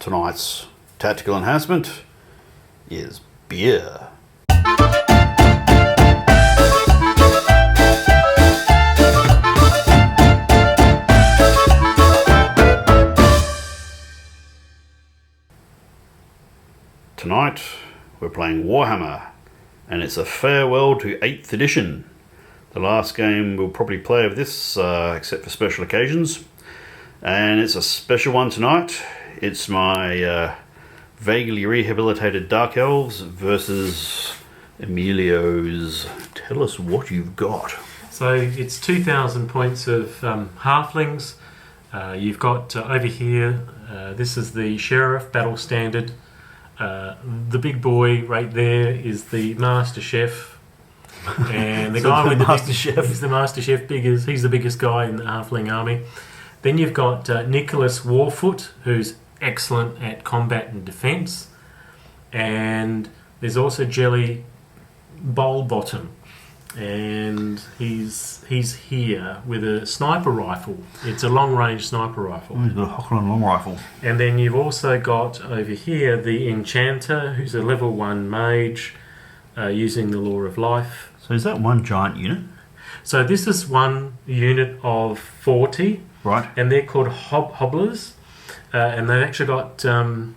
Tonight's tactical enhancement is beer. Tonight we're playing Warhammer, and it's a farewell to 8th edition. The last game we'll probably play of this, except for special occasions, and it's a special one tonight. It's my vaguely rehabilitated Dark Elves versus Emilio's. Tell us what you've got. So it's 2,000 points of Halflings. You've got over here, this is the Sheriff Battle Standard. The big boy right there is the Master Chef, and the guy with the Master Chef is the Master Chef. He's the biggest guy in the Halfling army. Then you've got Nicholas Warfoot, who's excellent at combat and defence, and there's also Jelly Bowlbottom, and he's here with a sniper rifle. It's a long-range sniper rifle. Oh, he's got a Hochland long rifle. And then you've also got over here the Enchanter, who's a level 1 mage, using the Law of Life. So is that one giant unit? So this is one unit of 40. Right. And they're called hobblers. And they've actually got... no,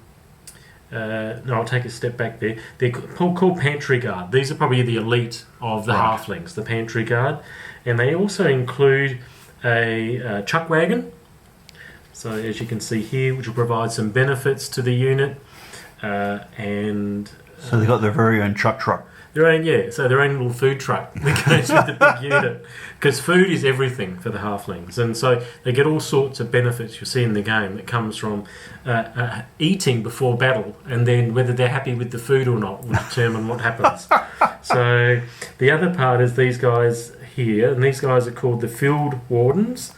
I'll take a step back there. They're called Pantry Guard. These are probably the elite of the Halflings, the Pantry Guard. And they also include a chuck wagon. So as you can see here, which will provide some benefits to the unit. So they've got their very own truck. Their own little food truck that goes with the big unit. Because food is everything for the Halflings. And so they get all sorts of benefits you see in the game that comes from eating before battle, and then whether they're happy with the food or not will determine what happens. So the other part is these guys here, and these guys are called the Field Wardens,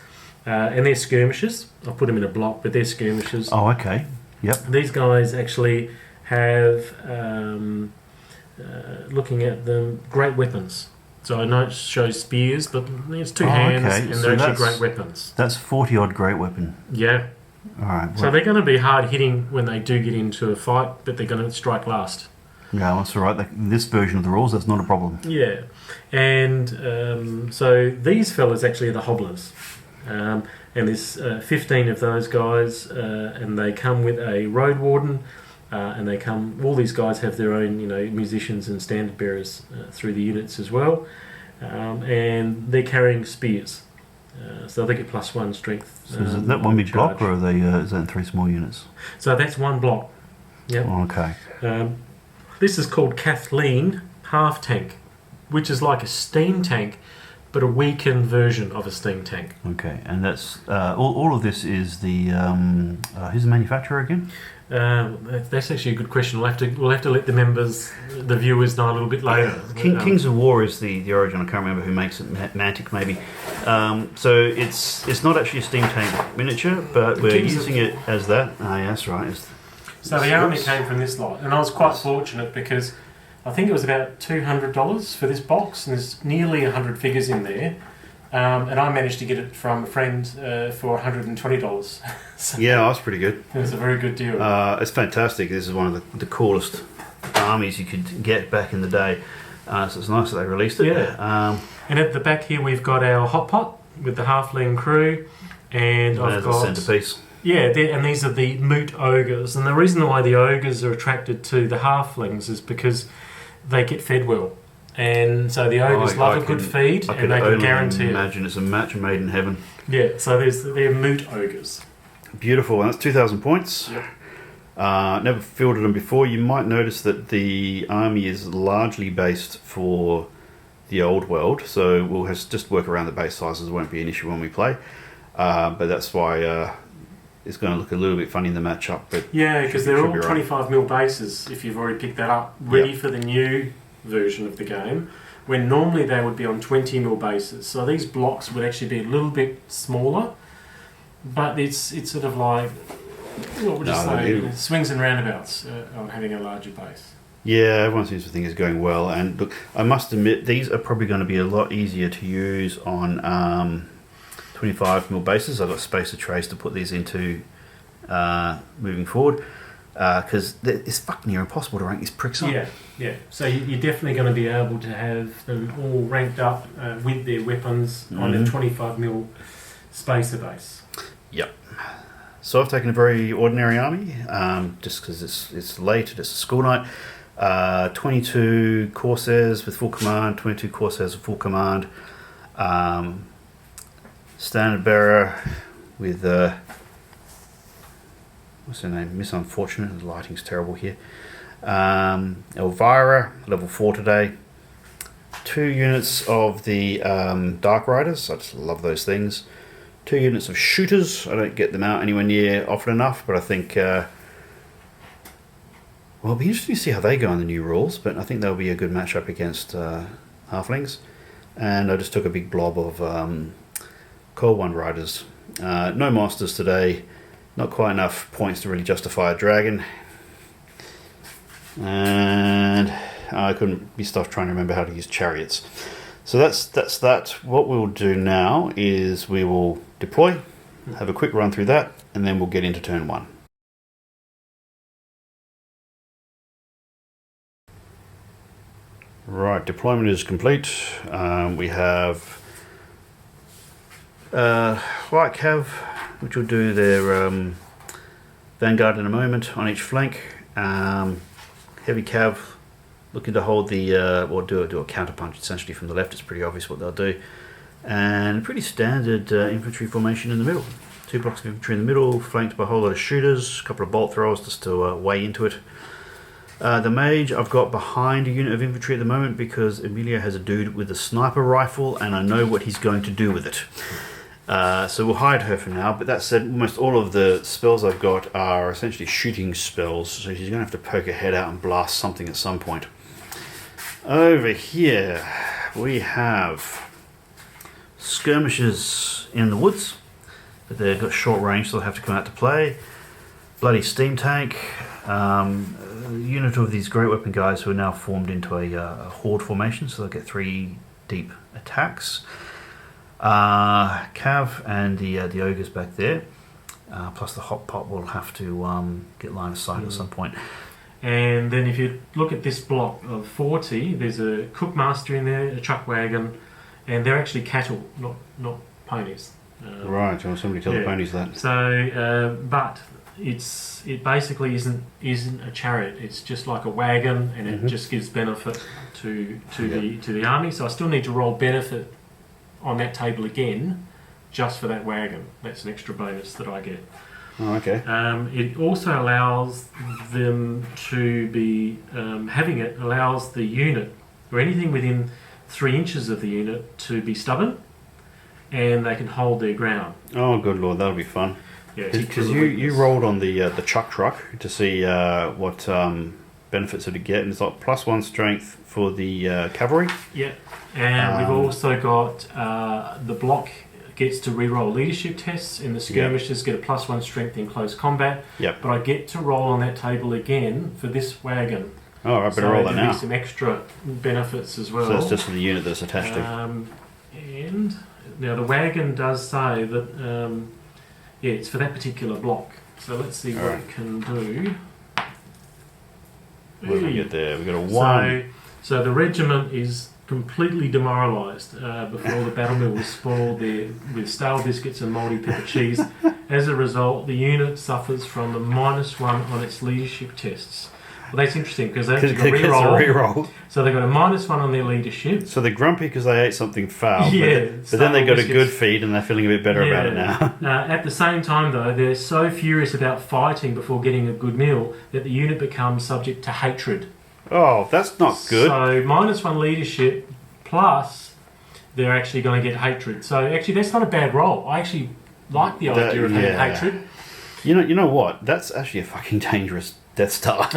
and they're skirmishers. I'll put them in a block, but they're skirmishers. Oh, okay. Yep. These guys actually have... looking at them, great weapons. So I know it shows spears, but it's two hands, and they're actually great weapons. That's 40 odd great weapon. Yeah. All right. So they're going to be hard hitting when they do get into a fight, but they're going to strike last. Yeah, that's all right. This version of the rules, that's not a problem. Yeah. And so these fellas actually are the hobblers. And there's 15 of those guys, and they come with a road warden. And all these guys have their own, musicians and standard bearers through the units as well. And they're carrying spears. So they get +1 strength. So is that one big block, or are they, is that in 3 small units? So that's one block. Yep. Oh, okay. This is called Kathleen Half Tank, which is like a steam tank, but a weakened version of a steam tank. Okay, and that's all of this is the who's the manufacturer again? That's actually a good question. We'll have to let the viewers know a little bit later. Kings of War is the origin. I can't remember who makes it. Mantic maybe. So it's not actually a steam tank miniature, but we're using it as that. Ah, yeah, that's right. So the army came from this lot, and I was quite fortunate because I think it was about $200 for this box, and there's nearly 100 figures in there. And I managed to get it from a friend for $120. So yeah, that's pretty good. It was a very good deal. It's fantastic. This is one of the coolest armies you could get back in the day. So it's nice that they released it. Yeah. And at the back here we've got our hot pot with the Halfling crew, and I've got a centerpiece. Yeah, and these are the moot ogres. And the reason why the ogres are attracted to the Halflings is because they get fed well. And so the ogres love a good feed, and they can guarantee it. Imagine it's a match made in heaven. Yeah, so they're moot ogres. Beautiful, and that's 2,000 points. Yep. Never fielded them before. You might notice that the army is largely based for the old world, so we'll just work around the base sizes. It won't be an issue when we play. But that's why it's going to look a little bit funny in the matchup. But yeah, because they're all 25mm bases, if you've already picked that up, ready for the new version of the game, when normally they would be on 20mm bases. So these blocks would actually be a little bit smaller, but it's sort of like, what would you say, swings and roundabouts on having a larger base. Yeah, everyone seems to think it's going well, and look, I must admit these are probably going to be a lot easier to use on 25mm bases. I've got spacer trays to put these into moving forward, because it's fucking near impossible to rank these pricks up. Yeah. So you're definitely going to be able to have them all ranked up with their weapons on a 25mm spacer base. Yep. So I've taken a very ordinary army, just because it's late, it's a school night. 22 Corsairs with full command, 22 Corsairs with full command. Standard bearer with what's her name? Miss Unfortunate. The lighting's terrible here. Elvira, level 4 today. 2 units of the Dark Riders. I just love those things. 2 units of shooters. I don't get them out anywhere near often enough, but I think well, it'll be interesting to see how they go on the new rules, but I think they'll be a good matchup against Halflings. And I just took a big blob of Cold One Riders. No monsters today. Not quite enough points to really justify a dragon. And I couldn't be stuffed trying to remember how to use chariots. So that's that. What we'll do now is we will deploy, have a quick run through that, and then we'll get into turn 1. Right, deployment is complete. We have light cav, which will do their vanguard in a moment on each flank. Heavy cav looking to hold the or do a counter punch essentially from the left. It's pretty obvious what they'll do, and pretty standard infantry formation in the middle. 2 blocks of infantry in the middle, flanked by a whole lot of shooters, a couple of bolt throwers just to weigh into it. The mage I've got behind a unit of infantry at the moment because Emilio has a dude with a sniper rifle and I know what he's going to do with it. So we'll hide her for now, but that said, almost all of the spells I've got are essentially shooting spells, so she's going to have to poke her head out and blast something at some point. Over here we have skirmishers in the woods, but they've got short range, so they'll have to come out to play. Bloody steam tank. A unit of these great weapon guys who are now formed into a horde formation, so they'll get 3 deep attacks. Cav and the ogres back there, plus the hot pot will have to get line of sight at some point. And then if you look at this block of 40, there's a cookmaster in there, a truck wagon, and they're actually cattle, not ponies. Right, well, somebody tell the ponies that. So, but it basically isn't a chariot. It's just like a wagon, and it just gives benefit to the army. So I still need to roll benefit on that table again, just for that wagon. That's an extra bonus that I get. Oh, okay. It also allows them to be having it allows the unit or anything within 3 inches of the unit to be stubborn, and they can hold their ground. Oh, good lord, that'll be fun. Yeah, because you rolled on the truck to see what benefits it would get, and it's like +1 strength for the cavalry. Yeah, and we've also got the block gets to re-roll leadership tests, and the skirmishers get a +1 strength in close combat. Yep. But I get to roll on that table again for this wagon. Oh, I better roll that now. Some extra benefits as well. So that's just for the unit that's attached to. And now the wagon does say that it's for that particular block. So let's see what it can do. What do we get there? We've got a 1. So the regiment is completely demoralised before the battle mill was spoiled there with stale biscuits and mouldy pepper cheese. As a result, the unit suffers from a -1 on its leadership tests. Well, that's interesting because they actually got a re-roll. So they got a -1 on their leadership. So they're grumpy because they ate something foul. Yeah, but then they got a good feed and they're feeling a bit better about it now. At the same time, though, they're so furious about fighting before getting a good meal that the unit becomes subject to hatred. Oh, that's not good. So -1 leadership plus they're actually going to get hatred. So actually, that's not a bad roll. I actually like the idea of having hatred. You know what? That's actually a fucking dangerous Death Star.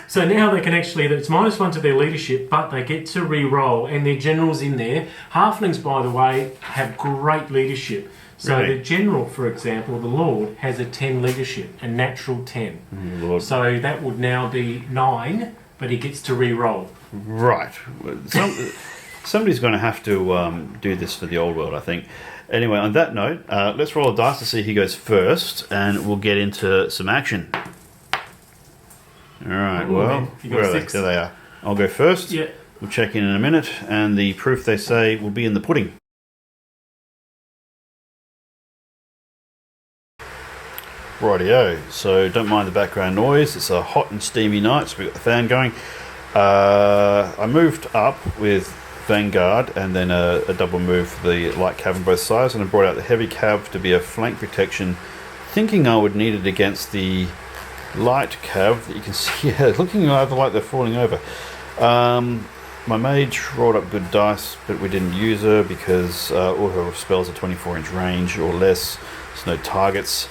So now they can actually, it's -1 to their leadership, but they get to re-roll, and their generals in there. Halflings, by the way, have great leadership. So Really? the general, for example, the Lord, has a 10 leadership, a natural 10. Lord. So that would now be 9, but he gets to re-roll. Right. Somebody's going to have to do this for the old world, I think. Anyway, on that note, let's roll a dice to see who goes first, and we'll get into some action. All right. Well, where are they? There they are. I'll go first. Yeah. We'll check in a minute, and the proof they say will be in the pudding. Rightio, so don't mind the background noise. It's a hot and steamy night, so we've got the fan going. I moved up with Vanguard and then a double move for the light cav on both sides, and I brought out the heavy cav to be a flank protection, thinking I would need it against the light cav that you can see looking over like they're falling over. My mage rolled up good dice, but we didn't use her because all her spells are 24-inch range or less. There's no targets.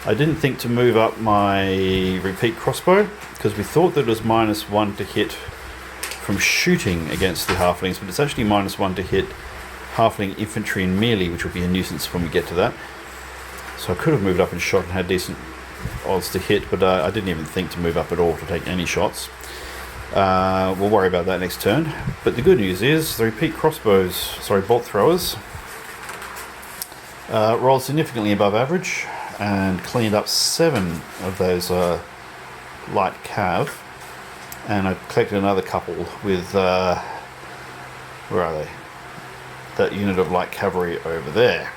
I didn't think to move up my repeat crossbow because we thought that it was -1 to hit from shooting against the halflings, but it's actually -1 to hit halfling infantry and melee, which will be a nuisance when we get to that. So I could have moved up and shot and had decent odds to hit, but I didn't even think to move up at all to take any shots. We'll worry about that next turn. But the good news is the repeat bolt throwers rolled significantly above average and cleaned up 7 of those light cav, and I collected another couple with where are they? That unit of light cavalry over there.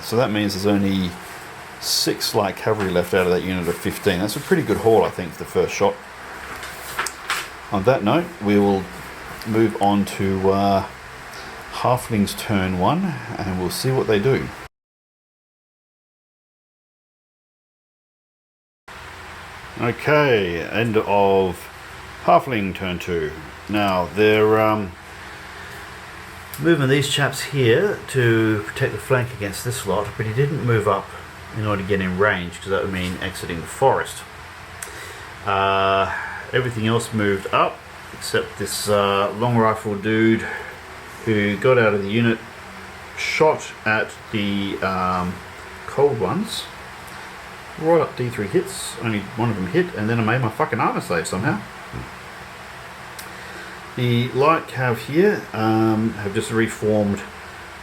So that means there's only 6 light cavalry left out of that unit of 15. That's a pretty good haul, I think, for the first shot. On that note, we will move on to Halflings turn 1, and we'll see what they do. Okay, end of Halfling turn 2. Now, they're moving these chaps here to protect the flank against this lot, but he didn't move up in order to get in range, because that would mean exiting the forest. Everything else moved up, except this long rifle dude who got out of the unit, shot at the cold ones, right up D3 hits, only one of them hit, and then I made my fucking armor save somehow. The light cav here have just reformed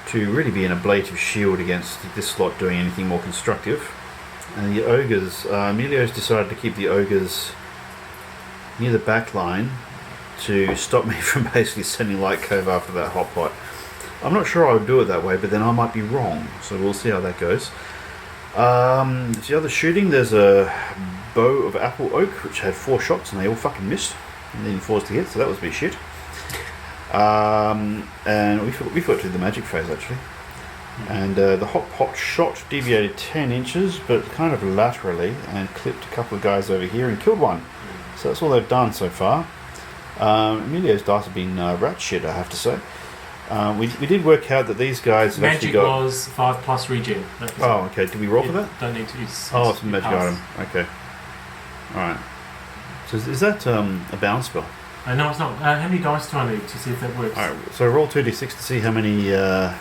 to really be an ablative shield against this slot doing anything more constructive. And the ogres, Emilio's decided to keep the ogres near the back line to stop me from basically sending light cav after that hot pot. I'm not sure I would do it that way, but then I might be wrong, so we'll see how that goes. The other shooting, there's a bow of apple oak which had 4 shots and they all fucking missed, and then forced to hit, so that was a bit shit. And we fought through the magic phase actually, and the hot pot shot deviated 10 inches, but kind of laterally, and clipped a couple of guys over here and killed one. So that's all they've done so far. Emilio's dice have been rat shit, I have to say. We did work out that these guys have actually got... Magic was 5+ regen. Oh, okay. Did we roll for that? Don't need to use... Oh, it's a magic item. Okay. Alright. So is that a bound spell? No, it's not. How many dice do I need to see if that works? Alright, so roll 2d6 to see how many... we have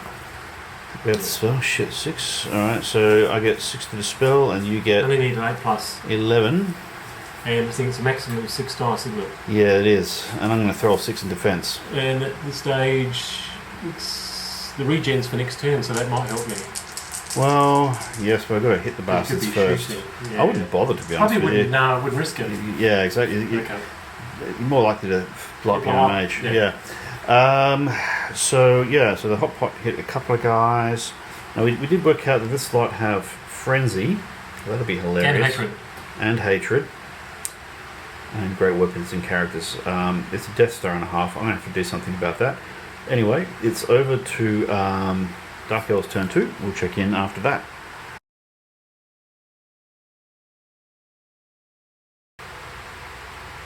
the spell. Shit, 6. Alright, so I get 6 to the spell, and you get... I only need an 8+. 11. And I think it's a maximum of 6 dice, isn't it? Yeah, it is. And I'm going to throw 6 in defense. And at this stage, it's the regens for next turn, so that might help me. Well, yes, but I've got to hit the bastards first. Yeah. I wouldn't bother, to be honest with you. No, I wouldn't risk it. Yeah, exactly. Okay. You're more likely to block on a mage. Yeah. So the hot pot hit a couple of guys. Now we did work out that this lot have frenzy. That'll be hilarious. And hatred. And great weapons and characters. It's a Death Star and a half. I'm going to have to do something about that. Anyway, it's over to Dark Elves turn 2. We'll check in after that.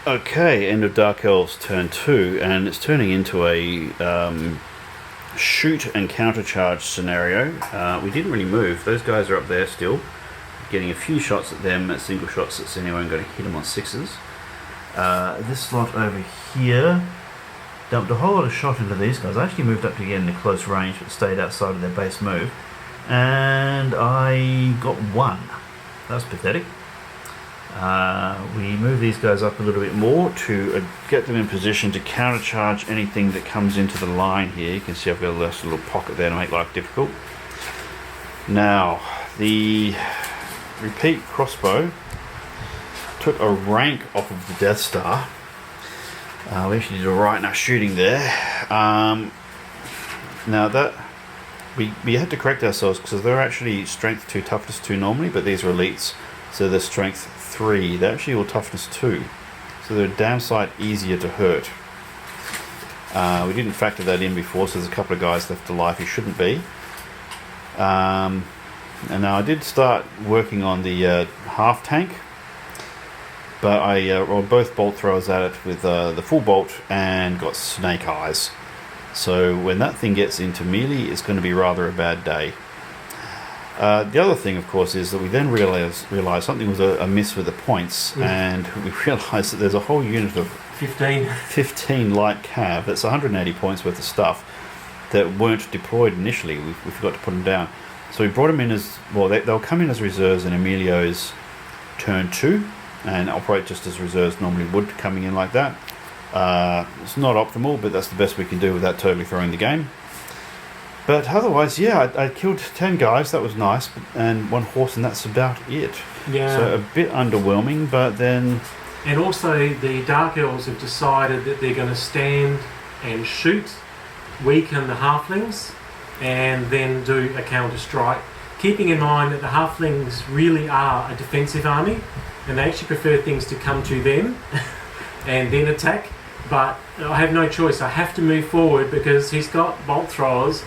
Okay, end of Dark Elves turn 2, and it's turning into a shoot and countercharge scenario. We didn't really move. Those guys are up there still, getting a few shots at them, single shots at anyway. I'm going to hit them on 6s. This lot over here dumped a whole lot of shot into these guys. I actually moved up to get into close range, but stayed outside of their base move, and I got 1. That's pathetic. We move these guys up a little bit more to get them in position to countercharge anything that comes into the line here. You can see I've got a nice little pocket there to make life difficult. Now, the repeat crossbow took a rank off of the Death Star. We actually did alright in our shooting there. Now that we had to correct ourselves because they're actually strength 2, toughness 2 normally, but these are elites, so they're strength 3. They're actually all toughness 2, so they're damn sight easier to hurt. We didn't factor that in before, so there's a couple of guys left alive who shouldn't be. And now I did start working on the half tank, but I rolled both bolt throwers at it with the full bolt and got snake eyes. So when that thing gets into melee, it's going to be rather a bad day. The other thing, of course, is that we then realised something was amiss with the points, and we realised that there's a whole unit of 15 light cav. That's 180 points worth of stuff that weren't deployed initially. We forgot to put them down. So we brought them in as, well, they'll come in as reserves in Emilio's turn 2 and operate just as reserves normally would, coming in like that. It's not optimal, but that's the best we can do without totally throwing the game. But otherwise, yeah, I killed 10 guys, that was nice, and 1 horse, and that's about it. Yeah. So a bit underwhelming, but then... And also the Dark Elves have decided that they're going to stand and shoot, weaken the Halflings, and then do a counter strike. Keeping in mind that the Halflings really are a defensive army, and they actually prefer things to come to them and then attack. But I have no choice. I have to move forward because he's got bolt throwers,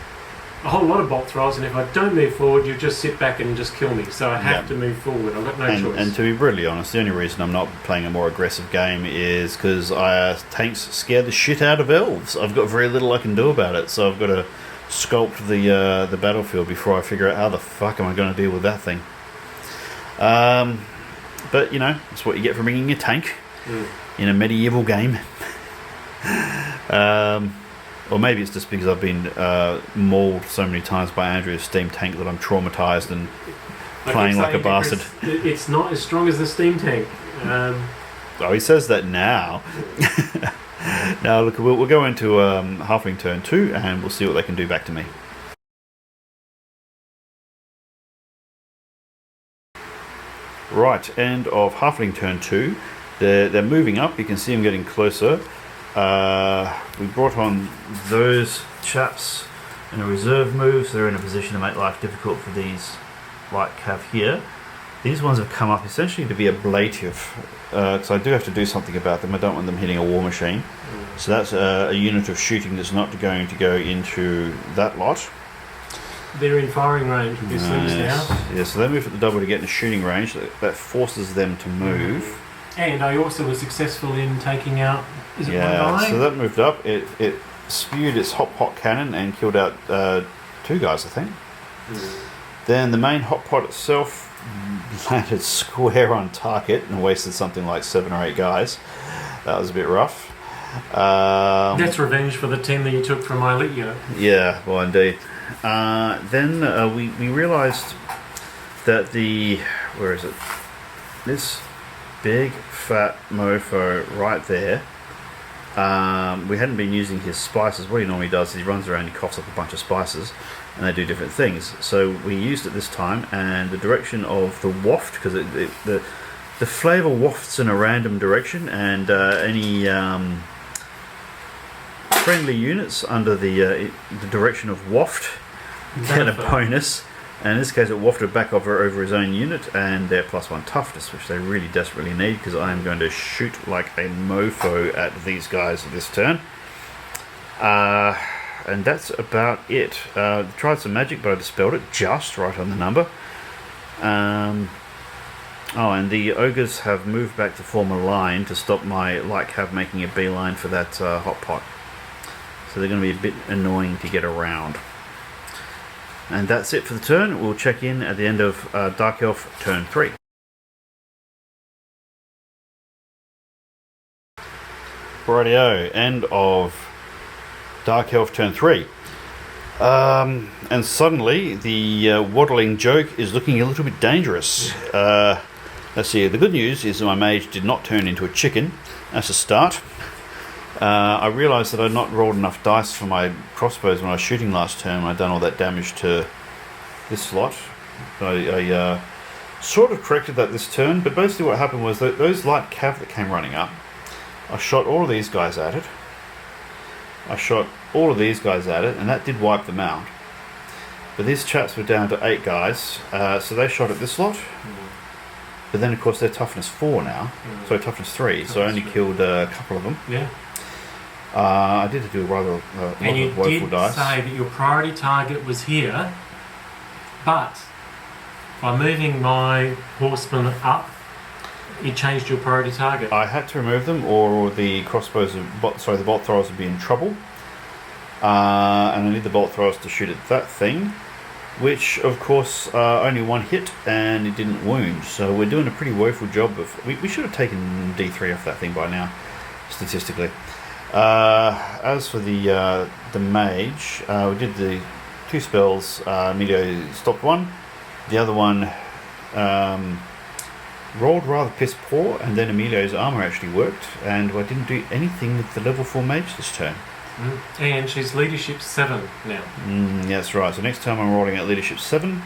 a whole lot of bolt throwers, and if I don't move forward, you just sit back and just kill me. So I have to move forward. I've got no choice. And to be brutally honest, the only reason I'm not playing a more aggressive game is because tanks scare the shit out of elves. I've got very little I can do about it, so I've got to sculpt the battlefield before I figure out how the fuck am I going to deal with that thing. But you know, that's what you get for bringing a tank in a medieval game. Or maybe it's just because I've been mauled so many times by Andrew's steam tank that I'm traumatized and playing like a bastard. It's not as strong as the steam tank. Oh, he says that now. Now look, we'll go into Halfling turn 2 and we'll see what they can do back to me. Right, end of Halfling turn 2. They're moving up. You can see them getting closer. We brought on those chaps in a reserve move, so they're in a position to make life difficult for these light cav here. These ones have come up essentially to be ablative, because I do have to do something about them. I don't want them hitting a war machine. So that's a unit of shooting that's not going to go into that lot. They're in firing range with these things now. Yeah, so they move at the double to get in shooting range. That forces them to move. And I also was successful in taking out, is it one guy? So that moved up. It spewed its hot cannon and killed out 2 guys, I think. Then the main hot pot itself landed square on target and wasted something like 7 or 8 guys. That was a bit rough. That's revenge for the 10 that you took from my elite unit. Yeah, well, indeed. Then we realised that where is it? This big fat mofo right there. We hadn't been using his spices. What he normally does is he runs around and he coughs up a bunch of spices and they do different things. So we used it this time, and the direction of the waft, because the flavour wafts in a random direction, and any friendly units under the direction of waft get a bonus. And in this case, it wafted back over his own unit, and their +1 toughness, which they really desperately need, because I am going to shoot like a mofo at these guys this turn. And that's about it. Tried some magic, but I dispelled it just right on the number. Oh, and the ogres have moved back to form a line to stop my light cav making a beeline for that hot pot. So they're going to be a bit annoying to get around. And that's it for the turn. We'll check in at the end of Dark Elf turn 3. Rightio, end of Dark Elf turn 3. And suddenly the waddling joke is looking a little bit dangerous. Let's see, the good news is that my mage did not turn into a chicken. That's a start. I realised that I'd not rolled enough dice for my crossbows when I was shooting last turn. I'd done all that damage to this slot. I sort of corrected that this turn, but basically what happened was that those light cav that came running up, I shot all of these guys at it. I shot all of these guys at it, and that did wipe them out. But these chaps were down to 8 guys, so they shot at this lot. But then, of course, they're toughness 4 now. So toughness 3. So I only killed a couple of them. Yeah. I did do a rather lot and you of woeful did dice. say that your priority target was here, but by moving my horsemen up, it changed your priority target. I had to remove them, or the crossbows, the bolt throwers would be in trouble. And I need the bolt throwers to shoot at that thing. Which, of course, only one hit and it didn't wound. So we're doing a pretty woeful job of... We should have taken D3 off that thing by now, statistically. As for the mage, we did the 2 spells. Emilio stopped one. The other one rolled rather piss poor, and then Emilio's armour actually worked, and I didn't do anything with the level 4 mage this turn. And she's leadership 7 now. Yeah, that's right. So next time I'm rolling at leadership 7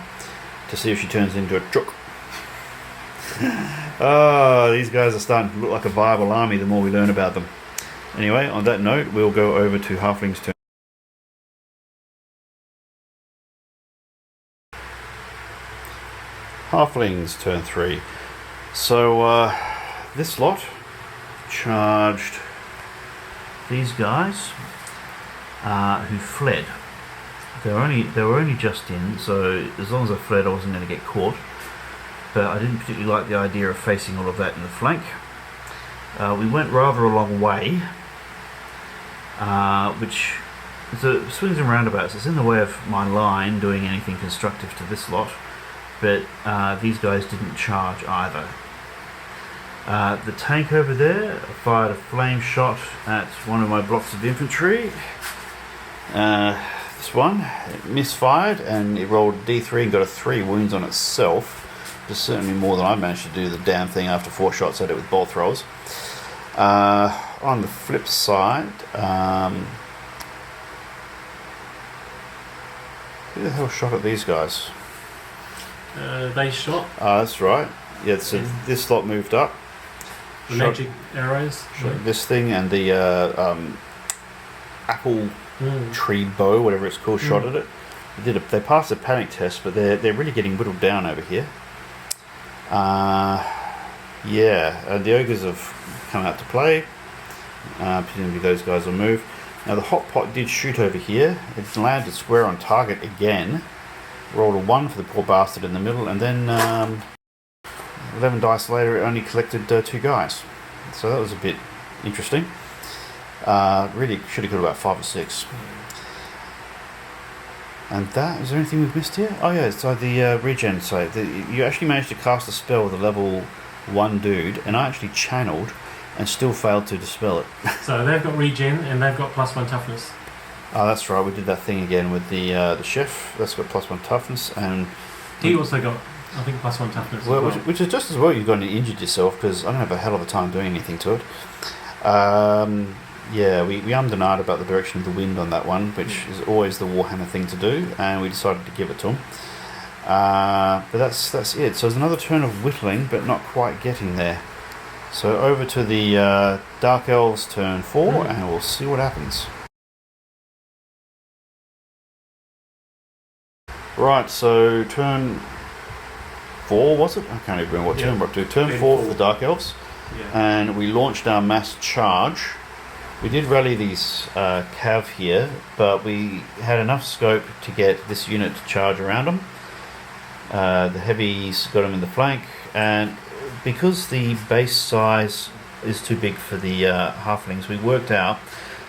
to see if she turns into a chook. Oh, these guys are starting to look like a viable army the more we learn about them. Anyway, on that note, we'll go over to Halflings turn. Halflings turn 3. So this lot charged these guys. Who fled. They were only just in, so as long as I fled I wasn't going to get caught. But I didn't particularly like the idea of facing all of that in the flank. We went rather a long way, which so swings and roundabouts. It's in the way of my line doing anything constructive to this lot, but these guys didn't charge either. The tank over there fired a flame shot at one of my blocks of infantry. This one, it misfired and it rolled D3 and got a 3 wounds on itself, which is certainly more than I managed to do the damn thing after 4 shots at it with bolt throwers. On the flip side, who the hell shot at these guys? They shot. That's right. Yeah, so this lot moved up. The magic arrows. Shot this thing, and the apple tree bow, whatever it's called, shot at it. They passed the panic test, but they're really getting whittled down over here. Yeah, the ogres have come out to play. Presumably those guys will move. Now the hot pot did shoot over here. It landed square on target again. Rolled a 1 for the poor bastard in the middle, and then 11 dice later it only collected 2 guys. So that was a bit interesting. Really should have got about 5 or 6. And that, is there anything we've missed here? Oh yeah, so the regen. So you actually managed to cast a spell with a level 1 dude, and I actually channeled and still failed to dispel it. So they've got regen and they've got +1 toughness. Oh, that's right. We did that thing again with the chef. That's got +1 toughness, and he also got, I think, +1 toughness. Well, which is just as well. You've gone and injured yourself, because I don't have a hell of a time doing anything to it. Yeah, we ummed and ahed about the direction of the wind on that one, which is always the Warhammer thing to do, and we decided to give it to him. But that's it. So there's another turn of whittling, but not quite getting there. So over to the Dark Elves turn 4, and we'll see what happens. Right, so turn 4 was it? I can't even remember what turn we're up to. Turn 4 for the Dark Elves, and we launched our mass charge. We did rally these cav here, but we had enough scope to get this unit to charge around them. The heavies got them in the flank, and because the base size is too big for the halflings, we worked out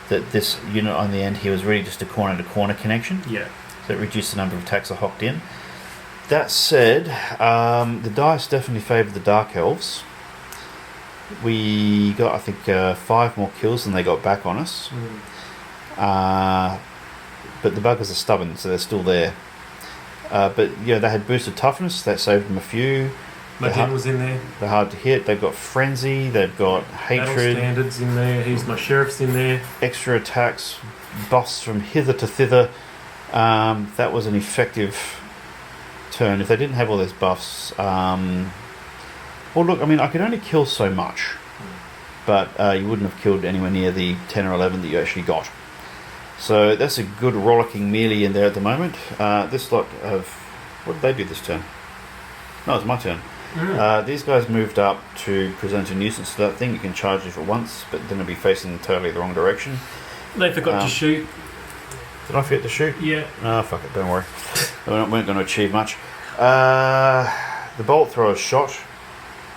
that this unit on the end here was really just a corner-to-corner connection. Yeah. So it reduced the number of attacks I hocked in. That said, the dice definitely favoured the Dark Elves. We got, I think, 5 more kills than they got back on us. But the buggers are stubborn, so they're still there. But yeah, they had boosted toughness. That saved them a few. My general's in there. They're hard to hit. They've got frenzy. They've got Battle hatred. standards in there. My sheriff's in there. Extra attacks, buffs from hither to thither. That was an effective turn. If they didn't have all those buffs, well, look, I mean, I could only kill so much, but you wouldn't have killed anywhere near the 10 or 11 that you actually got. So that's a good rollicking melee in there at the moment. This lot of... What did they do this turn? No, it's my turn. These guys moved up to present a nuisance to that thing. You can charge it at once, but then it'll be facing totally the wrong direction. They forgot to shoot. Did I forget to shoot? Yeah. Oh, fuck it, don't worry. We weren't going to achieve much. The bolt throwers shot,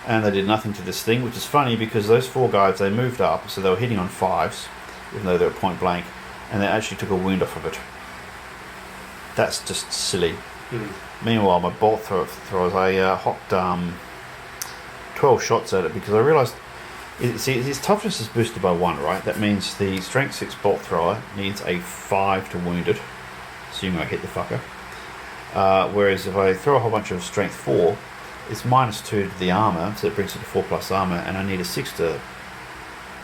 and they did nothing to this thing, which is funny because those 4 guys, they moved up, so they were hitting on 5s, even though they were point blank, and they actually took a wound off of it. That's just silly. Meanwhile, my bolt throwers, I hopped 12 shots at it because I realised, see, its toughness is boosted by 1, right? That means the strength 6 bolt thrower needs a 5 to wound it, assuming I hit the fucker. Whereas if I throw a whole bunch of strength 4, it's -2 to the armour, so it brings it to 4+ armour, and I need a 6 to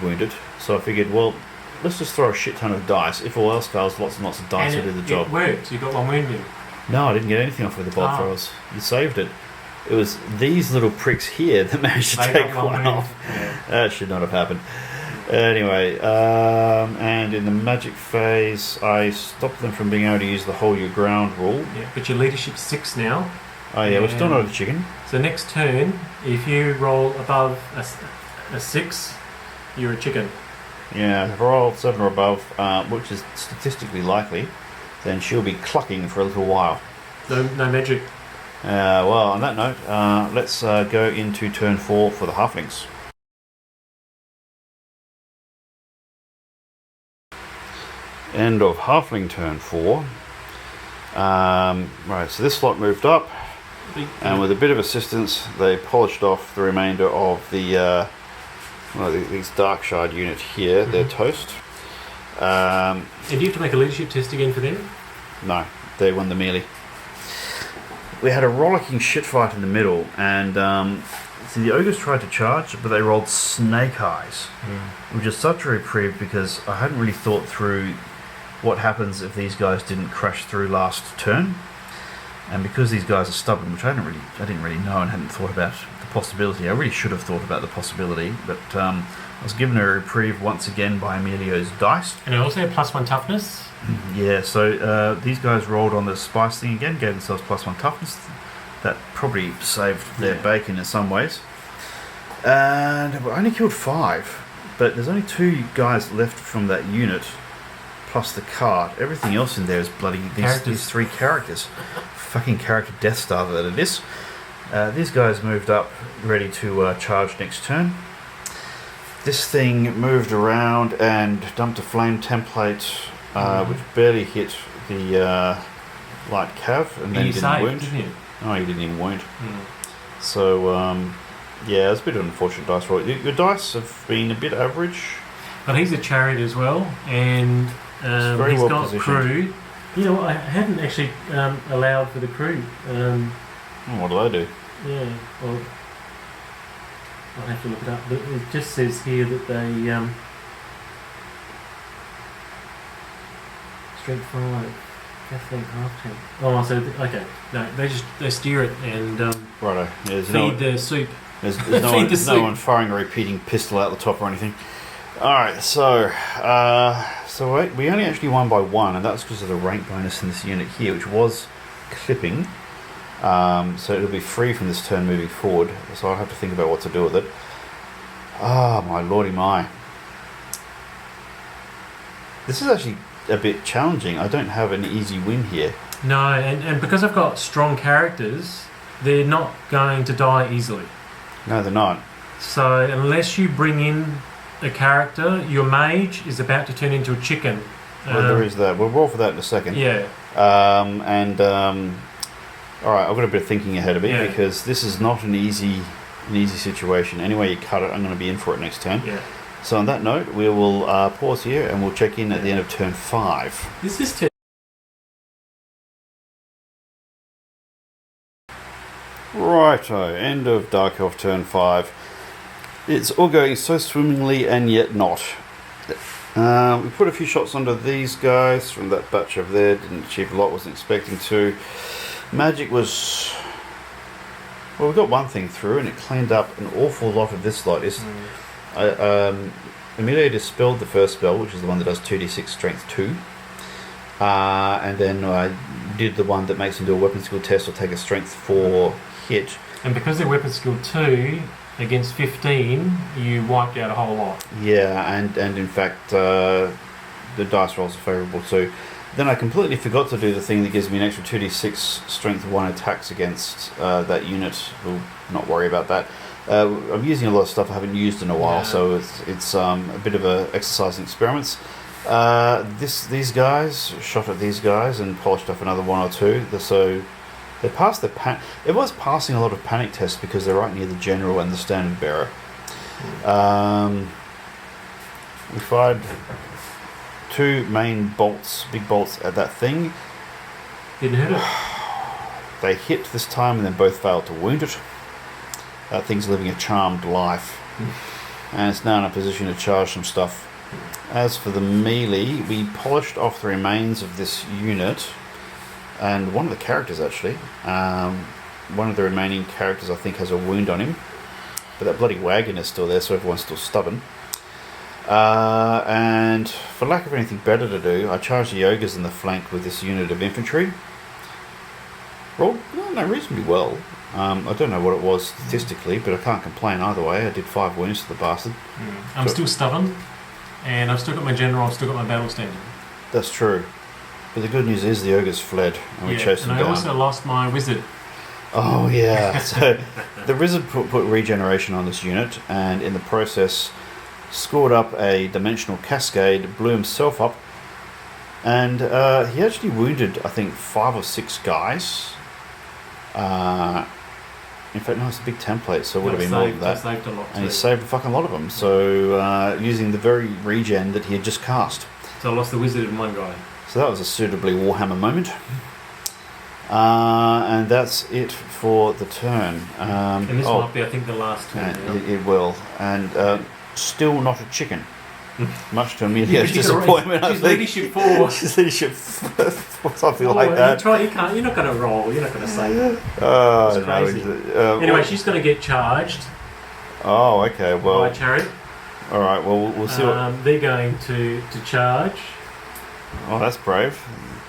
wound it. So I figured, well, let's just throw a shit ton of dice. If all else fails, lots and lots of dice will do the job. It worked. You got 1 wound in. No, I didn't get anything off with the bolt throwers. You saved it. It was these little pricks here that managed to take one off. Yeah. That should not have happened. Anyway, and in the magic phase, I stopped them from being able to use the hold your ground rule. Yeah, but your leadership's 6 now. Oh yeah, we're still not a chicken. So next turn, if you roll above a 6, you're a chicken. Yeah, if I roll 7 or above, which is statistically likely, then she'll be clucking for a little while. No magic. Well, on that note, let's go into turn 4 for the halflings. End of halfling turn 4. Right, so this lot moved up, and with a bit of assistance, they polished off the remainder of the these dark shard unit here. They're toast. And do you have to make a leadership test again for them? No, they won the melee. We had a rollicking shit fight in the middle, and so the ogres tried to charge, but they rolled snake eyes, which is such a reprieve because I hadn't really thought through what happens if these guys didn't crash through last turn, and because these guys are stubborn, which I didn't really know and hadn't thought about the possibility. I really should have thought about the possibility, but I was given a reprieve once again by Emilio's dice. And I also had +1 toughness. Yeah, so these guys rolled on the spice thing again, gave themselves +1 toughness. That probably saved their bacon in some ways. And I only killed 5, but there's only 2 guys left from that unit, plus the cart. Everything else in there is bloody these 3 characters. Fucking character Death Star that it is. These guys moved up, ready to charge next turn. This thing moved around and dumped a flame template, which barely hit the light cav, and then didn't wound. Didn't you? Oh, he didn't even wound. So, yeah, it's a bit of an unfortunate dice roll. Your dice have been a bit average. But he's a chariot as well, and very he's well got positioned. crew. You know, I haven't actually allowed for the crew. What do they do? Yeah, well, I'll have to look it up. But it just says here that they strength 5, Catholic half tank. Oh, so okay, no, they steer it and Righto. Yeah, feed the soup. There's Feed no one firing a repeating pistol out the top or anything. Alright, so we only actually won by 1, and that's because of the rank bonus in this unit here, which was clipping. So it'll be free from this turn moving forward, so I'll have to think about what to do with it. Ah, my lordy my. This is actually a bit challenging. I don't have an easy win here. No, and because I've got strong characters, they're not going to die easily. No, they're not. So unless you bring in a character, your mage is about to turn into a chicken. Well, there is that. We'll roll for that in a second. Yeah. Alright, I've got a bit of thinking ahead of me because this is not an easy situation. Anyway you cut it, I'm going to be in for it next turn. Yeah. So on that note, we will pause here and we'll check in at the end of turn 5. This is turn. Righto, end of Dark Elf turn 5. It's all going so swimmingly and yet not. We put a few shots onto these guys from that batch over there. Didn't achieve a lot, wasn't expecting to. Magic was... Well, we got one thing through and it cleaned up an awful lot of this lot. Emilio dispelled the first spell, which is the one that does 2d6 strength 2. And then I did the one that makes him do a weapon skill test or take a strength 4 hit. And because they're weapon skill 2, against 15, you wiped out a whole lot. Yeah, and in fact, the dice rolls are favourable too. Then I completely forgot to do the thing that gives me an extra 2d6 strength 1 attacks against that unit. We'll not worry about that. I'm using a lot of stuff I haven't used in a while, so it's a bit of a exercise in experiments. These guys, shot at these guys and polished off another 1 or 2. So they passed the it was passing a lot of panic tests because they're right near the general and the standard bearer. We fired 2 main bolts, big bolts at that thing. Didn't hit it. They hit this time and then both failed to wound it. That thing's living a charmed life. And it's now in a position to charge some stuff. As for the melee, we polished off the remains of this unit. And one of the characters actually, one of the remaining characters I think has a wound on him. But that bloody wagon is still there, so everyone's still stubborn. And for lack of anything better to do, I charged the ogres in the flank with this unit of infantry. Rolled reasonably well. I don't know what it was statistically, but I can't complain either way. I did 5 wounds to the bastard. I'm still stubborn, and I've still got my general, I've still got my battle standard. That's true. But the good news is the ogres fled, and we chased them down. And I also lost my wizard. Oh yeah, so the wizard put regeneration on this unit, and in the process scored up a dimensional cascade, blew himself up, and he actually wounded, I think, 5 or 6 guys. In fact, no, it's a big template, so it would have been more than that. Saved a lot and he saved a fucking lot of them, so using the very regen that he had just cast. So I lost the wizard and 1 guy. So that was a suitably Warhammer moment. And that's it for the turn. And this might be, I think, the last turn. It will. And still not a chicken. Much to Emilio's disappointment, I think. Leadership 4. She's leadership 4, something like that. You're not going to roll. You're not going to say that. Oh, crazy. Anyway, she's going to get charged. Oh, okay. Well, by chariot. All right. Well, we'll see what they're going to charge. Oh, that's brave.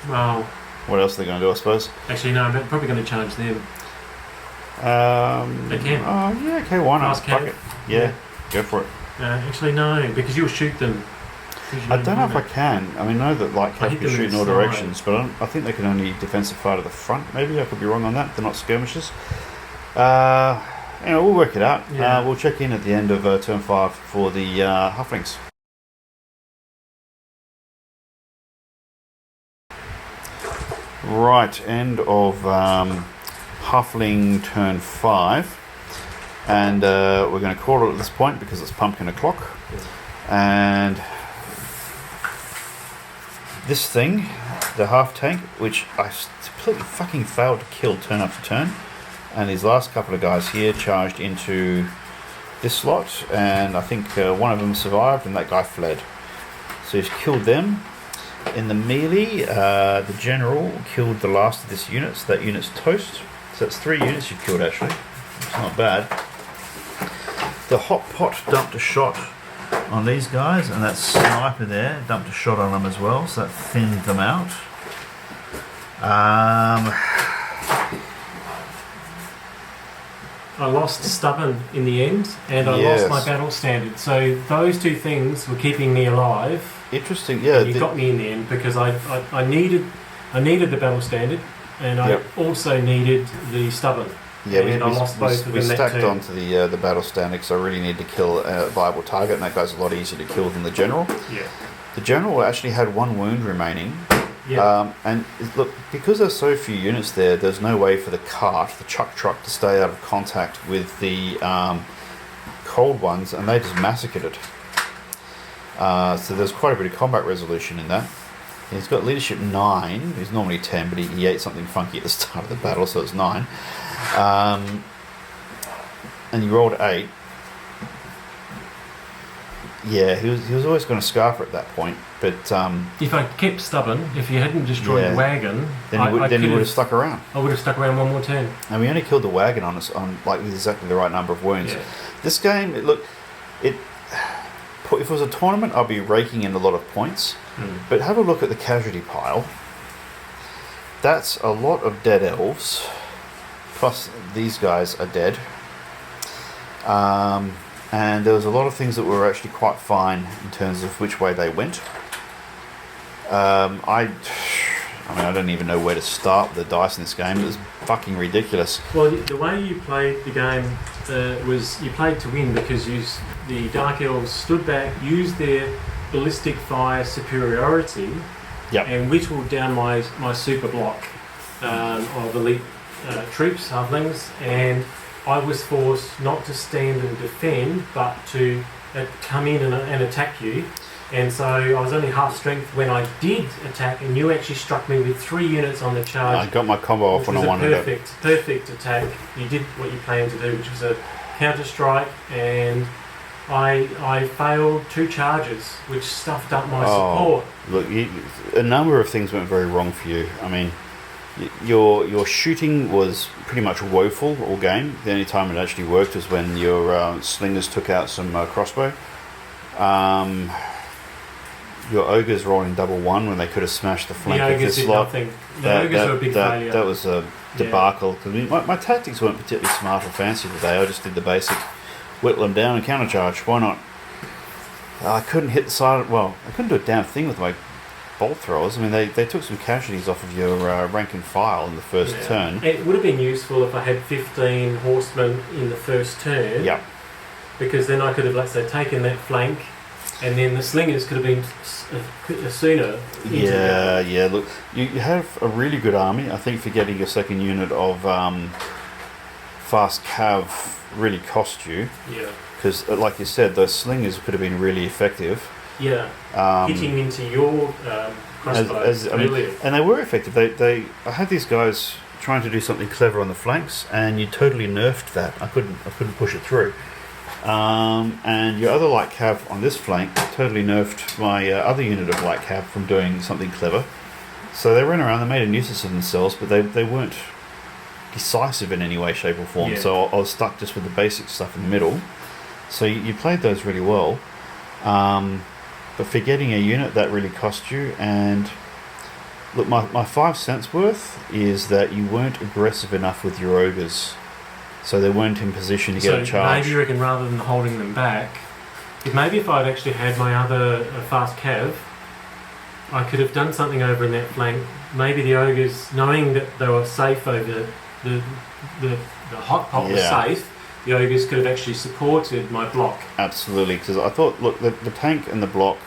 Well, what else are they going to do, I suppose? Actually, no, I'm probably going to charge them. They can. Oh, yeah, okay, why not? Fuck it. Yeah, go for it. Actually, no, because you'll shoot them. I don't know if I can. I mean, I know that light cav can shoot in all directions, but I think they can only defensive fire to the front. Maybe I could be wrong on that. They're not skirmishers. Anyway, we'll work it out. Yeah. We'll check in at the end of turn 5 for the Halflings. Right, end of Halfling turn 5. And we're going to call it at this point because it's pumpkin o'clock. And this thing, the half tank, which I completely fucking failed to kill turn after turn, and these last couple of guys here charged into this slot, and I think one of them survived and that guy fled. So he's killed them. In the melee, the general killed the last of this unit, so that unit's toast. So that's 3 units you've killed actually. It's not bad. The hot pot dumped a shot on these guys, and that sniper there dumped a shot on them as well, so that thinned them out. I lost stubborn in the end, and I lost my battle standard. So those 2 things were keeping me alive. Interesting, yeah. And you got me in the end because I needed the battle standard, and I also needed the stubborn. Yeah, and I lost both of them. We stacked onto the battle standard because I really need to kill a viable target, and that guy's a lot easier to kill than the general. Yeah. The general actually had 1 wound remaining. Yeah. And look, because there's so few units there, there's no way for the cart, the chuck truck, to stay out of contact with the cold ones, and they just massacred it. So there's quite a bit of combat resolution in that. He's got leadership 9. He's normally 10, but he ate something funky at the start of the battle, so it's 9. and you rolled 8, yeah, he was always going to scarf it at that point. But if I kept stubborn, if you hadn't destroyed the wagon, then he would have stuck around. I would have stuck around one more turn. And we only killed the wagon on like with exactly the right number of wounds. Yeah. This game, if it was a tournament, I'd be raking in a lot of points. But have a look at the casualty pile. That's a lot of dead elves. Plus these guys are dead. And there was a lot of things that were actually quite fine in terms of which way they went. I don't even know where to start with the dice in this game. It was fucking ridiculous. Well, the way you played the game was you played to win because the Dark Elves stood back, used their ballistic fire superiority, and whittled down my super block of elite troops, halflings, and I was forced not to stand and defend, but to come in and attack you. And so I was only half strength when I did attack, and you actually struck me with 3 units on the charge. I got my combo off when I wanted it. Perfect attack. You did what you planned to do, which was a counter strike, and I failed 2 charges, which stuffed up my support. Look, a number of things went very wrong for you. I mean, your shooting was pretty much woeful all game. The only time it actually worked was when your slingers took out some crossbow. Your ogres rolling double 1 when they could have smashed the flank of this slot. The ogres were a big failure. That was a debacle. My tactics weren't particularly smart or fancy today. I just did the basic whittle them down and countercharge. Why not? I couldn't hit the side. Well, I couldn't do a damn thing with my bolt throwers. I mean, they took some casualties off of your rank and file in the first turn. It would have been useful if I had 15 horsemen in the first turn. Yep. Because then I could have, let's say, taken that flank, and then the slingers could have been sooner. Yeah. Look, you have a really good army. I think for getting your second unit of fast cav really cost you. Yeah. Because, like you said, those slingers could have been really effective. Yeah. Hitting into your crossbows earlier. And they were effective. I had these guys trying to do something clever on the flanks, and you totally nerfed that. I couldn't push it through. And your other light cav on this flank totally nerfed my other unit of light cav from doing something clever. So they ran around, they made a nuisance of themselves, but they weren't decisive in any way, shape or form. Yeah. So I was stuck just with the basic stuff in the middle. So you played those really well. But for getting a unit, that really cost you. And look, my 5 cents worth is that you weren't aggressive enough with your ogres. So they weren't in position to get a charge. Maybe you reckon rather than holding them back, if I'd actually had my other fast cav, I could have done something over in that flank. Maybe the ogres, knowing that they were safe over the hot pot was safe, the ogres could have actually supported my block. Absolutely, because I thought, look, the tank and the block,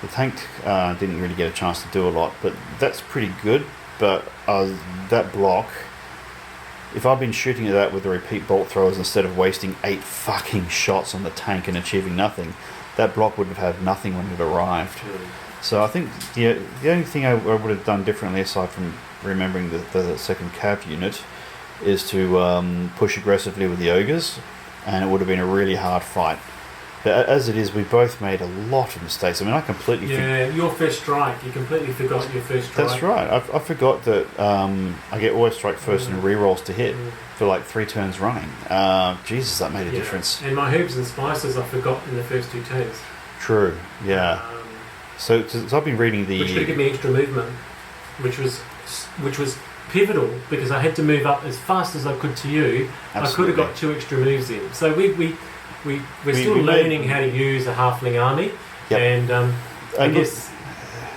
the tank didn't really get a chance to do a lot, but that's pretty good. But that block, if I'd been shooting at that with the repeat bolt throwers instead of wasting 8 fucking shots on the tank and achieving nothing, that block would have had nothing when it arrived. So I think the only thing I would have done differently, aside from remembering the second cav unit, is to push aggressively with the ogres, and it would have been a really hard fight. But as it is, we both made a lot of mistakes. I mean, I completely... your first strike. You completely forgot your first strike. That's right. I forgot that I get always strike first and re-rolls to hit for like 3 turns running. Jesus, that made a difference. And my herbs and spices I forgot in the first 2 turns. True, yeah. So I've been reading the... Which could give me extra movement, which was pivotal, because I had to move up as fast as I could to you. Absolutely. I could have got 2 extra moves in. So we're still learning how to use a halfling army, and I guess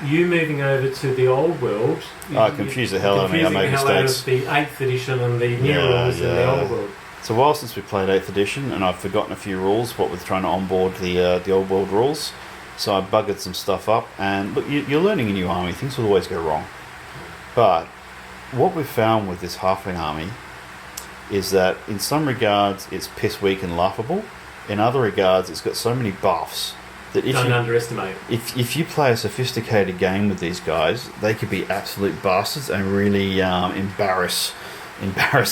you moving over to the old world, I confused the hell out of me. I made mistakes. Out of the 8th edition and the new rules in the old world. It's a while since we played 8th edition, and I've forgotten a few rules, what with trying to onboard the old world rules. So I buggered some stuff up, and look, you're learning a new army. Things will always go wrong. But what we've found with this halfling army is that in some regards it's piss weak and laughable. In other regards, it's got so many buffs that don't underestimate. If you play a sophisticated game with these guys, they could be absolute bastards and really embarrass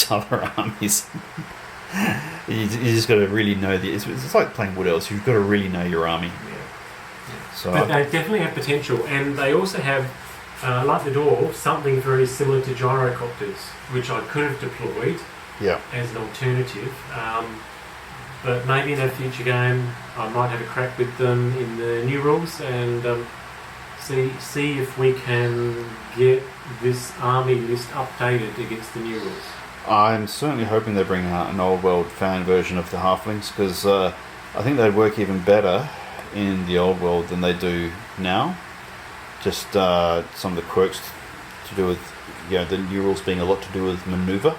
other armies. You just got to really know it's like playing Wood Elves. You've got to really know your army. Yeah. So, but they definitely have potential, and they also have, like the dwarves, something very similar to gyrocopters, which I could have deployed as an alternative. But maybe in a future game, I might have a crack with them in the new rules and see if we can get this army list updated against the new rules. I'm certainly hoping they bring out an old world fan version of the Halflings, because I think they'd work even better in the old world than they do now. Just some of the quirks to do with the new rules being a lot to do with manoeuvre.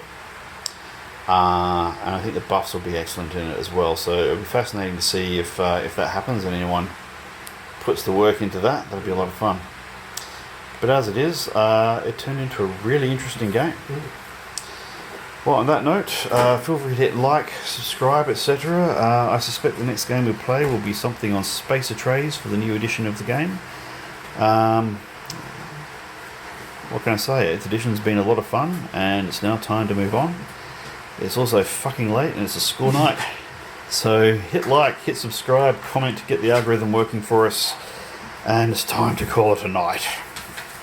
And I think the buffs will be excellent in it as well. So it'll be fascinating to see if that happens and anyone puts the work into that. That'll be a lot of fun. But as it is, it turned into a really interesting game. Well, on that note, feel free to hit like, subscribe, etc. I suspect the next game we play will be something on spacer trays for the new edition of the game. What can I say? 8th edition's been a lot of fun, and it's now time to move on. It's also fucking late, and it's a school night. So hit like, hit subscribe, comment to get the algorithm working for us, and it's time to call it a night.